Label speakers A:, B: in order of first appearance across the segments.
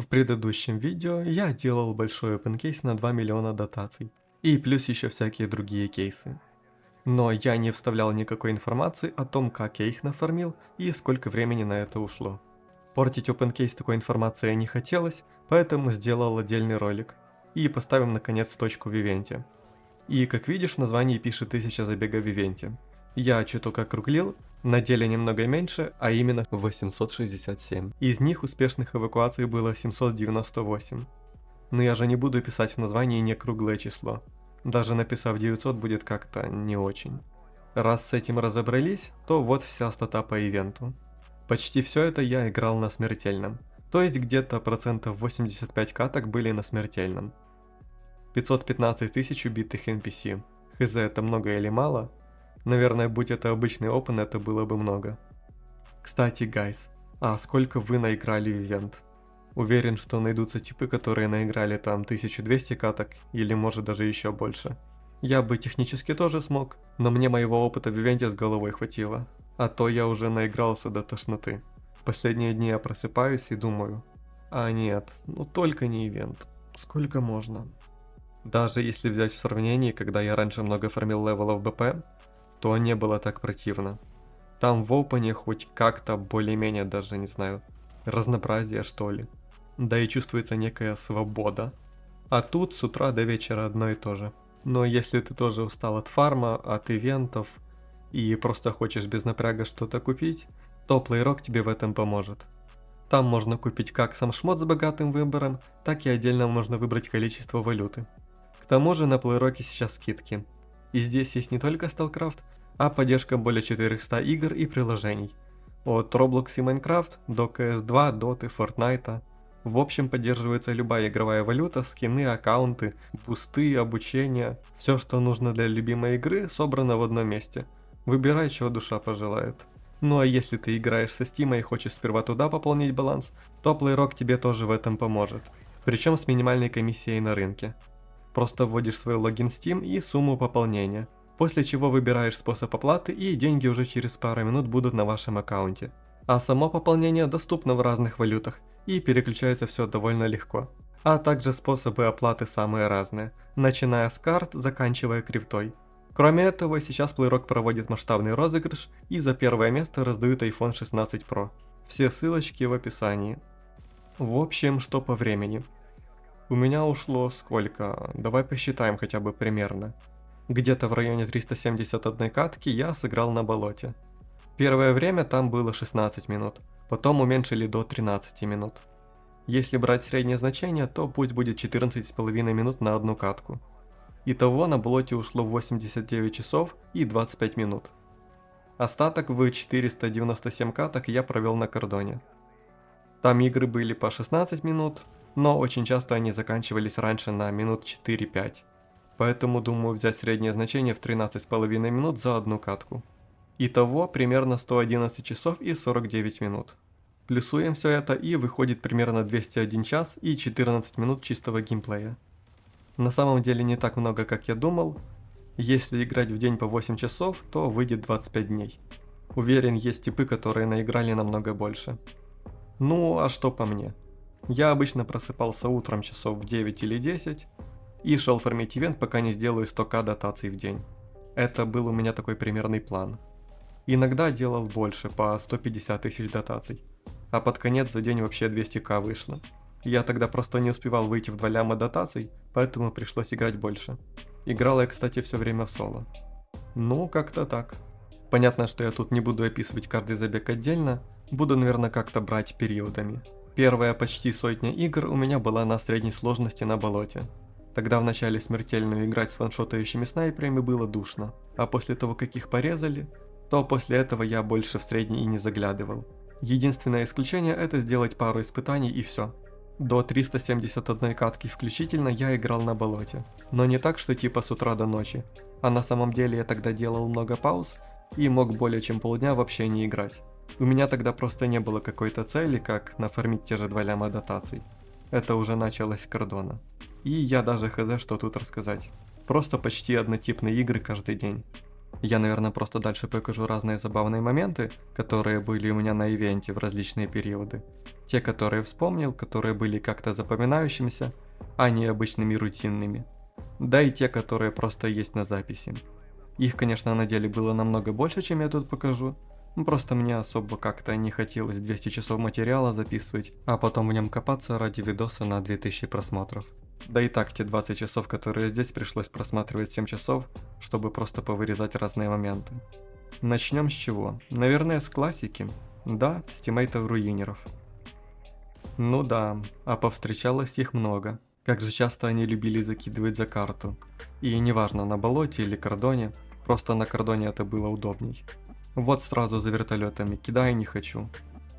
A: В предыдущем видео я делал большой опенкейс на 2 миллиона дотаций, и плюс еще всякие другие кейсы. Но я не вставлял никакой информации о том, как я их нафармил и сколько времени на это ушло. Портить опенкейс такой информацией не хотелось, поэтому сделал отдельный ролик. И поставим наконец точку в ивенте. И как видишь, в названии пишет 1000 забегов в ивенте. Я чуток округлил, на деле немного меньше, а именно 867. Из них успешных эвакуаций было 798. Но я же не буду писать в названии некруглое число. Даже написав 900 будет как-то не очень. Раз с этим разобрались, то вот вся стата по ивенту. Почти все это я играл на смертельном. То есть где-то процентов 85 каток были на смертельном. 515 тысяч убитых NPC. Хз, это много или мало? Наверное, будь это обычный опен, это было бы много. Кстати, гайс, а сколько вы наиграли в ивент? Уверен, что найдутся типы, которые наиграли там 1200 каток, или может даже еще больше. Я бы технически тоже смог, но мне моего опыта в ивенте с головой хватило. А то я уже наигрался до тошноты. В последние дни я просыпаюсь и думаю, а нет, ну только не ивент, сколько можно? Даже если взять в сравнении, когда я раньше много фармил левелов БП, то не было так противно. Там в опене хоть как-то более-менее даже, не знаю, разнообразие что ли. Да и чувствуется некая свобода. А тут с утра до вечера одно и то же. Но если ты тоже устал от фарма, от ивентов и просто хочешь без напряга что-то купить, то PlayRock тебе в этом поможет. Там можно купить как сам шмот с богатым выбором, так и отдельно можно выбрать количество валюты. К тому же на PlayRock сейчас скидки. И здесь есть не только StarCraft, а поддержка более 400 игр и приложений. От Roblox и Minecraft до CS2, Dota, Fortnite. В общем, поддерживается любая игровая валюта, скины, аккаунты, бусты, обучение. Все, что нужно для любимой игры, собрано в одном месте. Выбирай, чего душа пожелает. Ну а если ты играешь со Steam и хочешь сперва туда пополнить баланс, то PlayRock тебе тоже в этом поможет. Причем с минимальной комиссией на рынке. Просто вводишь свой логин Steam и сумму пополнения. После чего выбираешь способ оплаты и деньги уже через пару минут будут на вашем аккаунте. А само пополнение доступно в разных валютах и переключается все довольно легко. А также способы оплаты самые разные, начиная с карт, заканчивая криптой. Кроме этого, сейчас PlayRock проводит масштабный розыгрыш и за первое место раздают iPhone 16 Pro. Все ссылочки в описании. В общем, что по времени. У меня ушло сколько? Давай посчитаем хотя бы примерно. Где-то в районе 371 катки я сыграл на болоте. Первое время там было 16 минут, потом уменьшили до 13 минут. Если брать среднее значение, то пусть будет 14,5 минут на одну катку. Итого на болоте ушло 89 часов и 25 минут. Остаток в 497 каток я провел на кордоне. Там игры были по 16 минут, но очень часто они заканчивались раньше на минут 4-5. Поэтому думаю взять среднее значение в 13,5 минут за одну катку. Итого примерно 111 часов и 49 минут. Плюсуем все это и выходит примерно 201 час и 14 минут чистого геймплея. На самом деле не так много, как я думал. Если играть в день по 8 часов, то выйдет 25 дней. Уверен, есть типы, которые наиграли намного больше. Ну, а что по мне? Я обычно просыпался утром часов в 9 или 10 и шел фармить ивент, пока не сделаю 100к дотаций в день. Это был у меня такой примерный план. Иногда делал больше, по 150 тысяч дотаций. А под конец за день вообще 200к вышло. Я тогда просто не успевал выйти в 2 ляма дотаций, поэтому пришлось играть больше. Играл я, кстати, все время в соло. Ну, как-то так. Понятно, что я тут не буду описывать каждый забег отдельно, буду, наверное, как-то брать периодами. Первая почти сотня игр у меня была на средней сложности на болоте. Тогда в начале смертельную играть с ваншотающими снайперами было душно, а после того, как их порезали, то после этого я больше в средний и не заглядывал. Единственное исключение это сделать пару испытаний и все. До 371 катки включительно я играл на болоте, но не так, что типа с утра до ночи, а на самом деле я тогда делал много пауз и мог более чем полдня вообще не играть. У меня тогда просто не было какой-то цели, как нафармить те же 2 ляма дотаций. Это уже началось с кордона. И я даже хз, что тут рассказать. Просто почти однотипные игры каждый день. Я, наверное, просто дальше покажу разные забавные моменты, которые были у меня на ивенте в различные периоды. Те, которые вспомнил, которые были как-то запоминающимися, а не обычными рутинными. Да и те, которые просто есть на записи. Их, конечно, на деле было намного больше, чем я тут покажу. Просто мне особо как-то не хотелось 200 часов материала записывать, а потом в нем копаться ради видоса на 2000 просмотров. Да и так, те 20 часов, которые здесь, пришлось просматривать 7 часов, чтобы просто повырезать разные моменты. Начнем с чего? Наверное, с классики. Да, с тиммейтов-руинеров. Ну да, а повстречалось их много. Как же часто они любили закидывать за карту. И неважно, на болоте или кордоне, просто на кордоне это было удобней. Вот сразу за вертолетами, кидаю не хочу.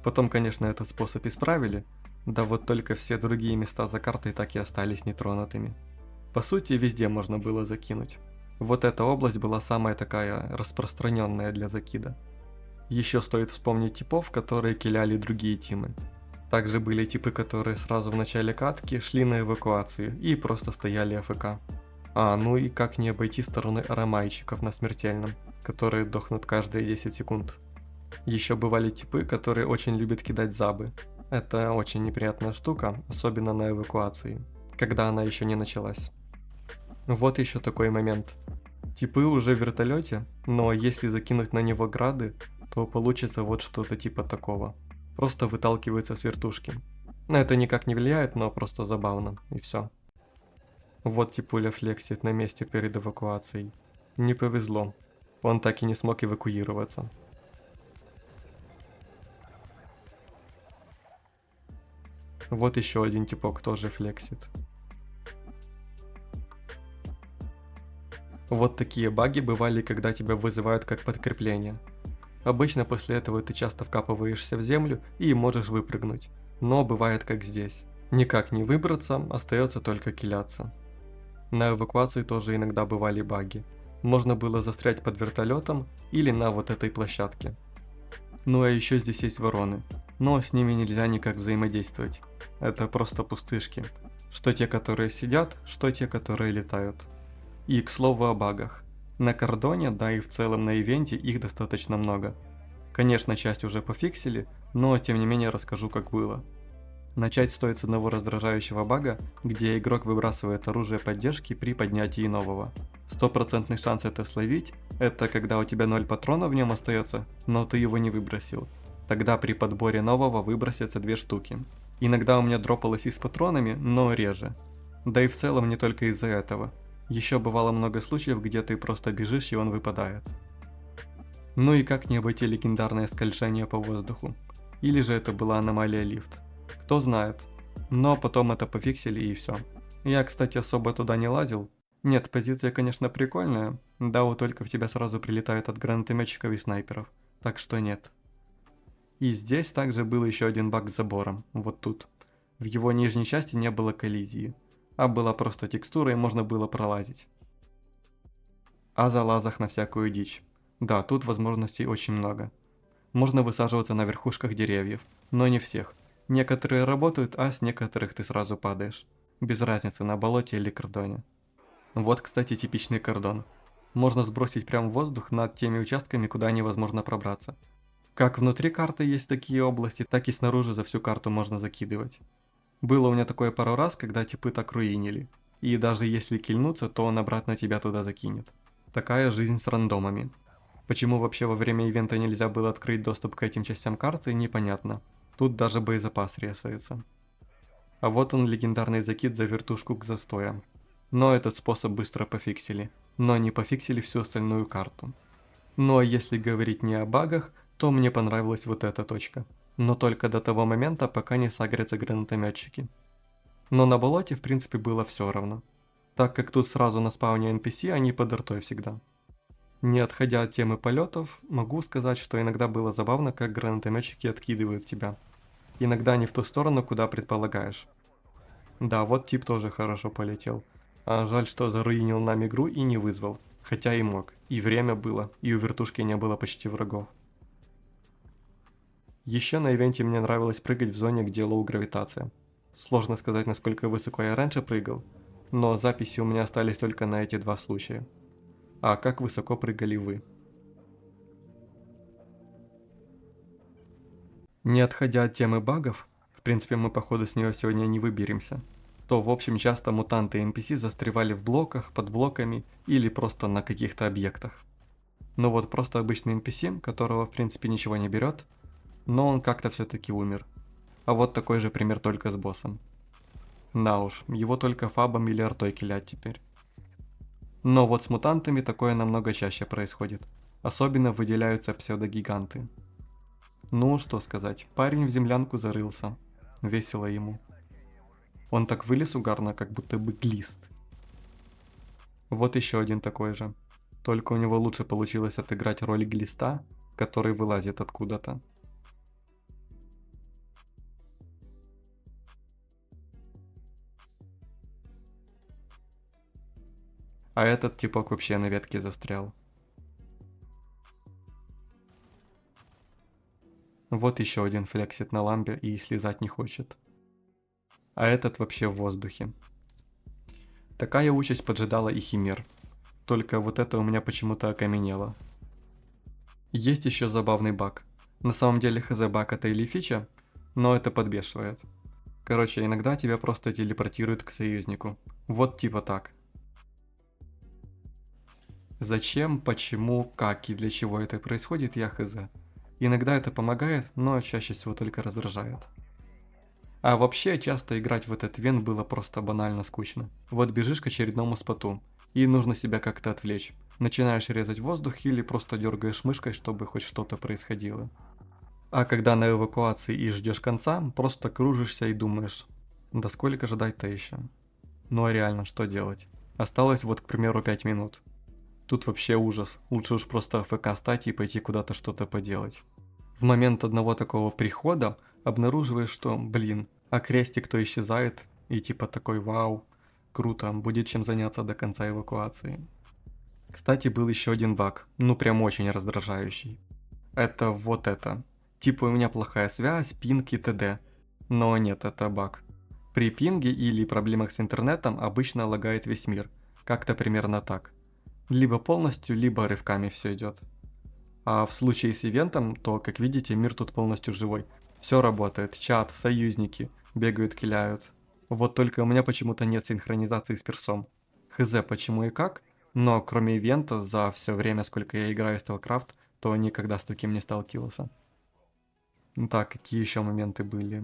A: Потом, конечно, этот способ исправили, да вот только все другие места за картой так и остались нетронутыми. По сути, везде можно было закинуть. Вот эта область была самая такая распространенная для закида. Еще стоит вспомнить типов, которые киляли другие тимы. Также были типы, которые сразу в начале катки шли на эвакуацию и просто стояли АФК. Ну и как не обойти стороны аромайчиков на смертельном, которые дохнут каждые 10 секунд. Еще бывали типы, которые очень любят кидать забы. Это очень неприятная штука, особенно на эвакуации, когда она еще не началась. Вот еще такой момент. Типы уже в вертолете, но если закинуть на него грады, то получится вот что-то типа такого. Просто выталкивается с вертушки. На это никак не влияет, но просто забавно, и все. Вот типуля флексит на месте перед эвакуацией. Не повезло. Он так и не смог эвакуироваться. Вот еще один типок тоже флексит. Вот такие баги бывали, когда тебя вызывают как подкрепление. Обычно после этого ты часто вкапываешься в землю и можешь выпрыгнуть. Но бывает как здесь. Никак не выбраться, остается только киляться. На эвакуации тоже иногда бывали баги. Можно было застрять под вертолетом или на вот этой площадке. Ну а еще здесь есть вороны, но с ними нельзя никак взаимодействовать. Это просто пустышки. Что те, которые сидят, что те, которые летают. И к слову о багах. На кордоне, да и в целом на ивенте их достаточно много. Конечно, часть уже пофиксили, но тем не менее расскажу, как было. Начать стоит с одного раздражающего бага, где игрок выбрасывает оружие поддержки при поднятии нового. Стопроцентный шанс это словить – это когда у тебя 0 патронов в нем остается, но ты его не выбросил. Тогда при подборе нового выбросятся 2 штуки. Иногда у меня дропалось и с патронами, но реже. Да и в целом не только из-за этого. Еще бывало много случаев, где ты просто бежишь и он выпадает. Ну и как не обойти легендарное скольжение по воздуху? Или же это была аномалия лифт? Кто знает. Но потом это пофиксили и все. Я, кстати, особо туда не лазил. Нет, позиция, конечно, прикольная, да вот только в тебя сразу прилетают от гранатометчиков и снайперов. Так что нет. И здесь также был еще один баг с забором, вот тут. В его нижней части не было коллизии, а была просто текстура и можно было пролазить. О залазах на всякую дичь. Да, тут возможностей очень много. Можно высаживаться на верхушках деревьев, но не всех. Некоторые работают, а с некоторых ты сразу падаешь. Без разницы, на болоте или кордоне. Вот, кстати, типичный кордон. Можно сбросить прямо в воздух над теми участками, куда невозможно пробраться. Как внутри карты есть такие области, так и снаружи за всю карту можно закидывать. Было у меня такое пару раз, когда типы так руинили. И даже если кильнуться, то он обратно тебя туда закинет. Такая жизнь с рандомами. Почему вообще во время ивента нельзя было открыть доступ к этим частям карты, непонятно. Тут даже боезапас резается. А вот он, легендарный закид за вертушку к застоям. Но этот способ быстро пофиксили. Но не пофиксили всю остальную карту. Ну а если говорить не о багах, то мне понравилась вот эта точка. Но только до того момента, пока не сагрятся гранатометчики. Но на болоте в принципе было все равно. Так как тут сразу на спауне NPC, они под ртой всегда. Не отходя от темы полетов, могу сказать, что иногда было забавно, как гранатометчики откидывают тебя. Иногда не в ту сторону, куда предполагаешь. Да, вот тип тоже хорошо полетел. А жаль, что заруинил нам игру и не вызвал. Хотя и мог. И время было, и у вертушки не было почти врагов. Еще на ивенте мне нравилось прыгать в зоне, где лоу гравитация. Сложно сказать, насколько высоко я раньше прыгал, но записи у меня остались только на эти 2 случая. А как высоко прыгали вы? Не отходя от темы багов, в принципе мы походу с нее сегодня не выберемся, то в общем часто мутанты и NPC застревали в блоках, под блоками или просто на каких-то объектах. Ну вот просто обычный NPC, которого в принципе ничего не берет, но он как-то все-таки умер. А вот такой же пример только с боссом. Да уж, его только фабом или артой киллять теперь. Но вот с мутантами такое намного чаще происходит. Особенно выделяются псевдогиганты. Ну, что сказать, парень в землянку зарылся. Весело ему. Он так вылез угарно, как будто бы глист. Вот еще один такой же. Только у него лучше получилось отыграть роль глиста, который вылазит откуда-то. А этот типок вообще на ветке застрял. Вот еще один флексит на ламбе и слезать не хочет. А этот вообще в воздухе. Такая участь поджидала и химер. Только вот это у меня почему-то окаменело. Есть еще забавный баг. На самом деле хз баг это или фича, но это подбешивает. Короче, иногда тебя просто телепортируют к союзнику. Вот типа так. Зачем, почему, как и для чего это происходит, я хз. Иногда это помогает, но чаще всего только раздражает. А вообще, часто играть в этот вен было просто банально скучно. Вот бежишь к очередному споту, и нужно себя как-то отвлечь. Начинаешь резать воздух или просто дергаешь мышкой, чтобы хоть что-то происходило. А когда на эвакуации и ждешь конца, просто кружишься и думаешь, да сколько ждать-то еще? Ну а реально, что делать? Осталось вот, к примеру, 5 минут. Тут вообще ужас, лучше уж просто АФК стать и пойти куда-то что-то поделать. В момент одного такого прихода обнаруживаешь, что, блин, а крестик-то исчезает, и типа такой вау, круто, будет чем заняться до конца эвакуации. Кстати, был еще один баг, ну прям очень раздражающий. Это вот это. Типа у меня плохая связь, пинг и т.д. Но нет, это баг. При пинге или проблемах с интернетом обычно лагает весь мир. Как-то примерно так. Либо полностью, либо рывками все идет. А в случае с ивентом, то, как видите, мир тут полностью живой. Все работает, чат, союзники, бегают, киляют. Вот только у меня почему-то нет синхронизации с персом. Хз почему и как, но кроме ивента за все время, сколько я играю в StarCraft, то никогда с таким не сталкивался. Так, какие еще моменты были?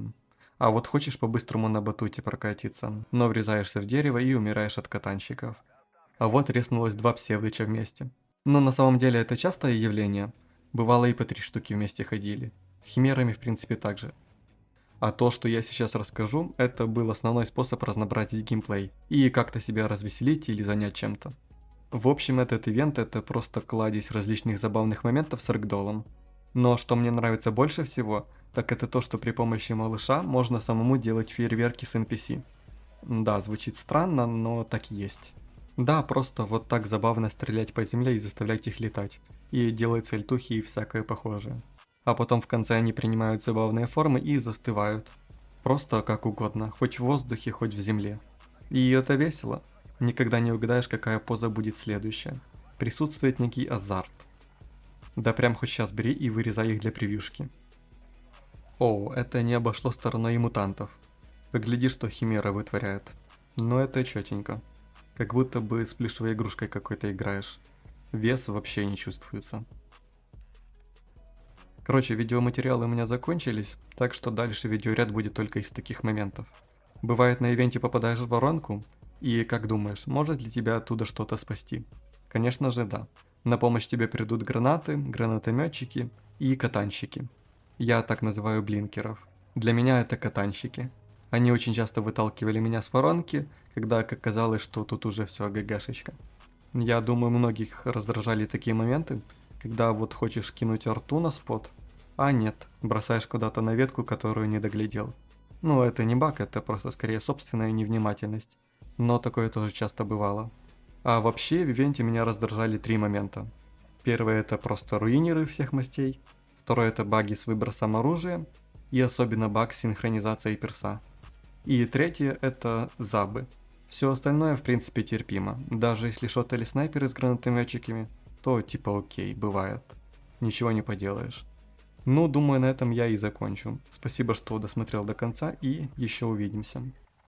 A: А вот хочешь по-быстрому на батуте прокатиться, но врезаешься в дерево и умираешь от катанщиков. А вот резнулось два псевдыча вместе. Но на самом деле это частое явление. Бывало и по 3 штуки вместе ходили. С химерами в принципе так же. А то, что я сейчас расскажу, это был основной способ разнообразить геймплей и как-то себя развеселить или занять чем-то. В общем, этот ивент это просто кладезь различных забавных моментов с рэгдолом. Но что мне нравится больше всего, так это то, что при помощи малыша можно самому делать фейерверки с NPC. Да, звучит странно, но так и есть. Да, просто вот так забавно стрелять по земле и заставлять их летать. И делать сальтухи и всякое похожее. А потом в конце они принимают забавные формы и застывают. Просто как угодно, хоть в воздухе, хоть в земле. И это весело. Никогда не угадаешь, какая поза будет следующая. Присутствует некий азарт. Да прям хоть сейчас бери и вырезай их для превьюшки. О, это не обошло стороной и мутантов. Погляди, что химера вытворяет. Но это четенько. Как будто бы с плюшевой игрушкой какой-то играешь. Вес вообще не чувствуется. Короче, видеоматериалы у меня закончились, так что дальше видеоряд будет только из таких моментов. Бывает, на ивенте попадаешь в воронку, и как думаешь, может ли тебя оттуда что-то спасти? Конечно же да. На помощь тебе придут гранаты, гранатометчики и катанщики. Я так называю блинкеров. Для меня это катанщики. Они очень часто выталкивали меня с воронки, когда оказалось, что тут уже все ГГшечка. Я думаю, многих раздражали такие моменты, когда вот хочешь кинуть арту на спот, а нет, бросаешь куда-то на ветку, которую не доглядел. Ну, это не баг, это просто скорее собственная невнимательность. Но такое тоже часто бывало. А вообще в ивенте меня раздражали 3 момента. Первое это просто руинеры всех мастей. Второе это баги с выбросом оружия. И особенно баг с синхронизацией перса. И третье это забы. Все остальное в принципе терпимо. Даже если шотали снайперы с гранатометчиками, то типа окей, бывает. Ничего не поделаешь. Ну, думаю, на этом я и закончу. Спасибо, что досмотрел до конца, и еще увидимся.